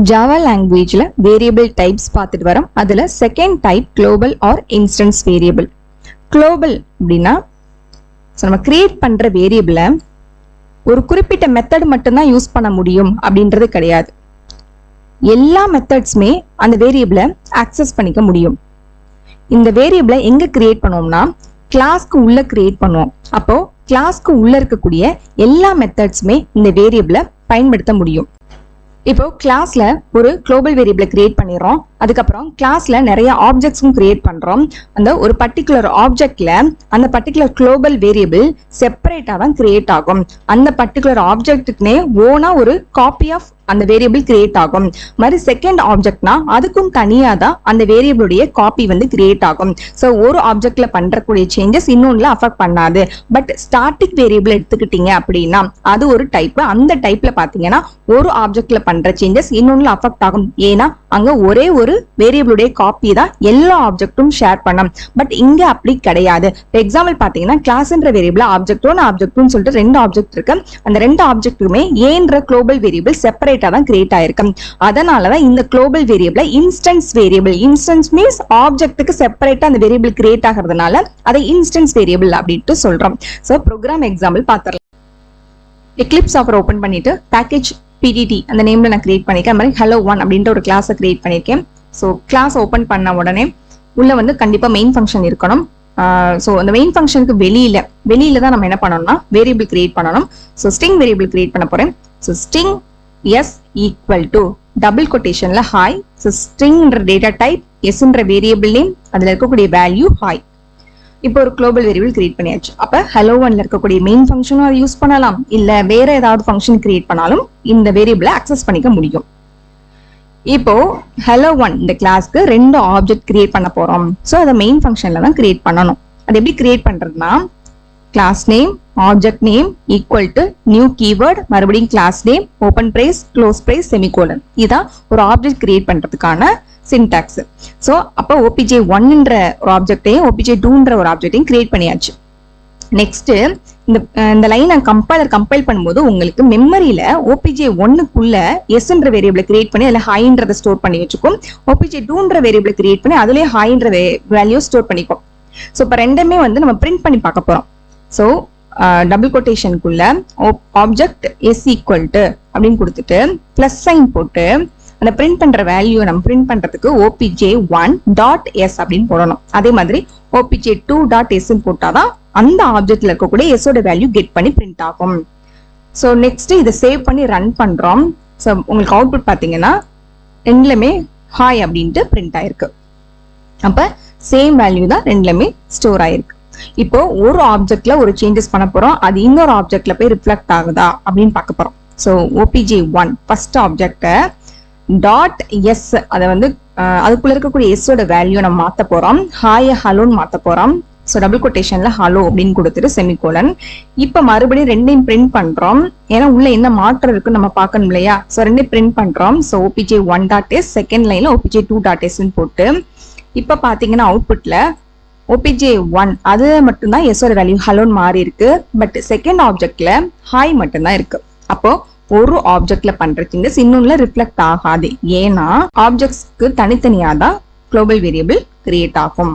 Java languageல variable types பார்த்துட்டு வரோம். அதுல second type global or instance variable. Global அப்படின்னா நம்ம கிரியேட் பண்ற வேரியபிளை ஒரு குறிப்பிட்ட மெத்தட் மட்டும்தான் யூஸ் பண்ண முடியும் அப்படின்றது கிடையாது. எல்லா மெத்தட்ஸுமே அந்த வேரியபிளை ஆக்சஸ் பண்ணிக்க முடியும். இந்த வேரியபிளை எங்க கிரியேட் பண்ணுவோம்னா கிளாஸ்க்கு உள்ள கிரியேட் பண்ணுவோம். அப்போ கிளாஸ்க்கு உள்ள இருக்கக்கூடிய எல்லா மெத்தட்ஸுமே இந்த வேரியபிளை பயன்படுத்த முடியும். இப்போ கிளாஸ்ல ஒரு குளோபல் வேரியபிளை கிரியேட் பண்ணிடுறோம். அதுக்கப்புறம் கிளாஸ்ல நிறைய ஆப்ஜெக்ட்ஸும் கிரியேட் பண்றோம். அந்த ஒரு பர்டிகுலர் ஆப்ஜெக்ட்ல அந்த பர்டிகுலர் குளோபல் வேரியபிள் செப்பரேட்டா தான் கிரியேட் ஆகும். அந்த பர்டிகுலர் ஆப்ஜெக்ட்டுக்குனே ஓனா ஒரு காப்பி ஆஃப் அந்த வேரியபிள் கிரியேட் ஆகும். மாதிரி செகண்ட் ஆப்ஜெக்ட்னா அதுக்கும் தனியா தான் அந்த வேரியபிளுடைய காப்பி வந்து கிரியேட் ஆகும். ஸோ ஒரு ஆப்ஜெக்ட்ல பண்றக்கூடிய சேஞ்சஸ் இன்னொன்னுல அஃபெக்ட் பண்ணாது. பட் ஸ்டாட்டிக் வேரியபிள் எடுத்துக்கிட்டீங்க அப்படின்னா அது ஒரு டைப். அந்த டைப்ல பாத்தீங்கன்னா ஒரு ஆப்ஜெக்ட்ல பண்ற சேஞ்சஸ் இன்னொன்னுல அஃபெக்ட் ஆகும். ஏன்னா அங்க ஒரே ஒரு வேரியபிளுடைய காப்பி தான் எல்லா ஆப்ஜெக்டும் ஷேர் பண்ணும். பட் இங்க அப்படி கிடையாது. எக்ஸாம்பிள் பாத்தீங்கன்னா கிளாஸ்ன்ற வேரியபிள் ஆப்ஜெக்ட் ஒன் ஆப்ஜெக்ட் டூன்னு சொல்லிட்டு ரெண்டு ஆப்ஜெக்ட் இருக்கு. அந்த ரெண்டு ஆப்ஜெக்ட்டுமே ஏன்ற குளோபல் வேரியபிள் செப்பரேட்டா தான் கிரியேட் ஆயிருக்கும். அதனாலதான் இந்த global variable instance variable. Instance means ஆப்ஜெக்ட்டுக்கு செப்பரேட்டா அந்த வேரியபிள் கிரியேட் ஆகிறதுனால அதை இன்ஸ்டன்ஸ் வேரியபிள் அப்படின்ட்டு சொல்றோம். சோ ப்ரோக்ராம் எக்ஸாம்பிள் பாத்திரலாம். Eclipse சாஃப்ட்வேர் ஓபன் பண்ணிட்டு பேக்கேஜ் PDT அந்த நேம்ல நான் கிரியேட் பண்ணிருக்கேன். அது மாதிரி hello1 அப்படின்ற ஒரு கிளாஸை கிரியேட் பண்ணிருக்கேன். ஸோ கிளாஸ் ஓபன் பண்ண உடனே உள்ள வந்து கண்டிப்பா மெயின் ஃபங்க்ஷன் இருக்கணும். ஸோ அந்த மெயின் ஃபங்க்ஷனுக்கு வெளியில தான் நம்ம என்ன பண்ணணும்னா வேரியபிள் கிரியேட் பண்ணணும். ஸோ ஸ்ட்ரிங் வேரியபிள் கிரியேட் பண்ண போறேன். So string S equal to double கொட்டேஷன்ல ஹாய். ஸோ ஸ்ட்ரிங்ன்ற டேட்டா டைப், எஸ்ன்ற வேரியபிள் நேம், அதுல இருக்கக்கூடிய வேல்யூ ஹாய். இப்போ ஒரு குளோபல் வேரியபிள் கிரியேட் பண்ணியாச்சு. அப்ப hello1ல இருக்கக்கூடிய மெயின் ஃபங்க்ஷனும் அதை யூஸ் பண்ணலாம், இல்ல வேற ஏதாவது ஃபங்க்ஷன் கிரியேட் பண்ணாலும் இந்த வேரியபிளை அக்சஸ் பண்ணிக்க முடியும். இப்போ hello1 இந்த கிளாஸ்க்கு ரெண்டு ஆப்ஜெக்ட் கிரியேட் பண்ண போறோம். ஸோ அதை மெயின் ஃபங்க்ஷன்ல தான் கிரியேட் பண்ணணும். அது எப்படி கிரியேட் பண்றதுன்னா class name object name equal to new keyword, மறுபடியும் class name, open brace, close brace, semicolon. இதான் ஒரு ஆப்ஜெக்ட் கிரியேட் பண்றதுக்கான சின்டாக்ஸ். ஸோ அப்போ OPJ1ன்ற ஒரு ஆப்ஜெக்டையும் OPJ2ன்ற ஒரு ஆப்ஜெக்டையும் கிரியேட் பண்ணியாச்சு. நெக்ஸ்ட் இந்த லைனை கம்பைல் பண்ணும்போது உங்களுக்கு மெமரியில OPJ1க்குள்ள எஸ்ன்ற வேரியபிளை கிரியேட் பண்ணி அதுல ஹைன்றதை ஸ்டோர் பண்ணி வச்சுக்கும். OPJ2ன்ற வேரியபிளை கிரியேட் பண்ணி அதுலயே ஹைன்ற வேல்யூ ஸ்டோர் பண்ணிக்கும். ஸோ இப்போ ரெண்டுமே வந்து நம்ம பிரிண்ட் பண்ணி பார்க்க போறோம். ஸோ டபுள் கொட்டேஷனுக்குள்ள ஆப்ஜெக்ட் எஸ் ஈக்குவல் டு அப்படின்னு கொடுத்துட்டு பிளஸ் சைன் போட்டு அந்த பிரிண்ட் பண்ற வேல்யூ நம்ம பிரிண்ட் பண்றதுக்கு OPJ1.s அப்படின்னு போடணும். அதே மாதிரி OPJ2.s போட்டாதான் அந்த ஆப்ஜெக்ட்ல இருக்கக்கூடிய எஸ்ஸோட வேல்யூ கெட் பண்ணி பிரிண்ட் ஆகும். ஸோ நெக்ஸ்ட் இதை சேவ் பண்ணி ரன் பண்றோம். ஸோ உங்களுக்கு அவுட்புட் பாத்தீங்கன்னா ரெண்டுலயுமே ஹாய் அப்படின்ட்டு பிரிண்ட் ஆயிருக்கு. அப்ப சேம் வேல்யூ தான் ரெண்டுலயுமே ஸ்டோர் ஆயிருக்கு. இப்போ ஒரு ஆப்ஜெக்ட்ல ஒரு சேஞ்சஸ் பண்ண போறோம், அது இன்னொரு ஆப்ஜெக்ட்ல போய் ரிஃப்ளெக்ட் ஆகுதா அப்படின்னு பார்க்க போறோம். So OPJ1 first object dot S அதை வந்து அதுக்குள்ள இருக்கக்கூடிய எஸ்ஸோட வேல்யூ நம்ம மாத்த போறோம். ஹாய் ஹலோன்னு மாத்த போறோம். ஸோ டபுள் கொட்டேஷன்ல ஹலோ அப்படின்னு கொடுத்துட்டு செமிகோலன். இப்ப மறுபடியும் ரெண்டையும் பிரிண்ட் பண்றோம். ஏன்னா உள்ள என்ன மாற்றம் இருக்குன்னு நம்ம பார்க்கணும் இல்லையா? ஸோ ரெண்டையும் பிரிண்ட் பண்றோம். ஸோ OPJ1.s செகண்ட் லைன்ல OPJ2.s போட்டு இப்ப பாத்தீங்கன்னா அவுட்புட்ல OPJ1 அது மட்டும்தான் எஸ்ஸோட வேல்யூ ஹலோன்னு மாறி இருக்கு. பட் செகண்ட் ஆப்ஜெக்ட்ல ஹாய் மட்டும்தான் இருக்கு. அப்போ ஒரு ஆப்ஜெக்ட்ல பண்ற சேஞ்சஸ் இன்னொன்னுல ரிஃப்ளெக்ட் ஆகாது. ஏன்னா ஆப்ஜெக்ட்ஸ்க்கு தனித்தனியா தான் குளோபல் வேரியபிள் கிரியேட் ஆகும்.